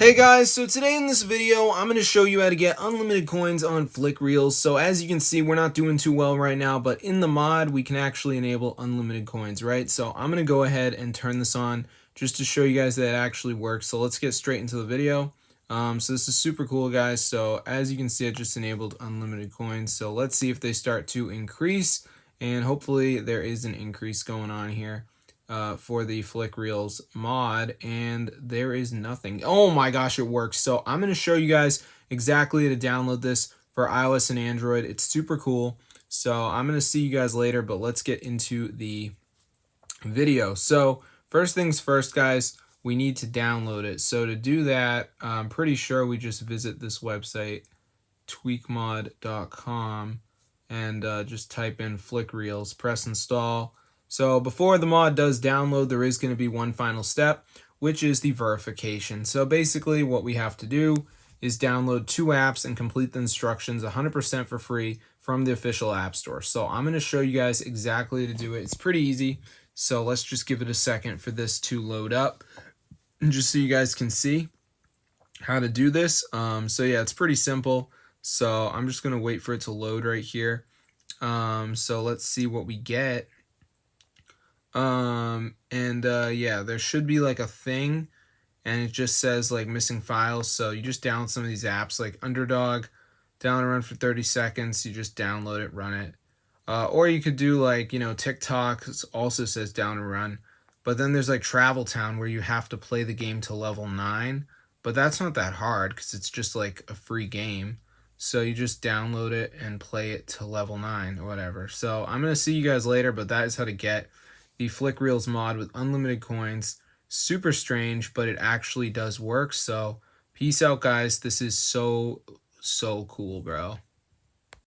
Hey guys, so today in this video, I'm going to show you how to get unlimited coins on FlickReels. So as you can see, we're not doing too well right now, but in the mod, we can actually enable unlimited coins, right? So I'm going to go ahead and turn this on just to show you guys that it actually works. So let's get straight into the video. So this is super cool, guys. So as you can see, I just enabled unlimited coins. So let's see if they start to increase, and hopefully there is an increase going on here. For the FlickReels mod, and there is nothing. Oh my gosh, it works. So I'm going to show you guys exactly how to download this for iOS and Android. It's super cool. So I'm going to see you guys later, but let's get into the video. So first things first, guys, we need to download it. So to do that, I'm pretty sure we just visit this website, tweakmod.com, and just type in FlickReels, press install. So before the mod does download, there is going to be one final step, which is the verification. So basically what we have to do is download 2 apps and complete the instructions 100% for free from the official app store. So I'm going to show you guys exactly how to do it. It's pretty easy. So let's just give it a second for this to load up, and just so you guys can see how to do this. So yeah, it's pretty simple. So I'm just going to wait for it to load right here. So let's see what we get. Yeah, there should be like a thing, and it just says like missing files. So you just download some of these apps like Underdog, download and run for 30 seconds. You just download it, run it. Or you could do like, TikTok also says down and run. But then there's like Travel Town where you have to play the game to level 9. But that's not that hard because it's just like a free game. So you just download it and play it to level 9 or whatever. So I'm going to see you guys later, but that is how to get the FlickReels mod with unlimited coins. Super strange, but it actually does work. So peace out, guys. This is so cool, bro.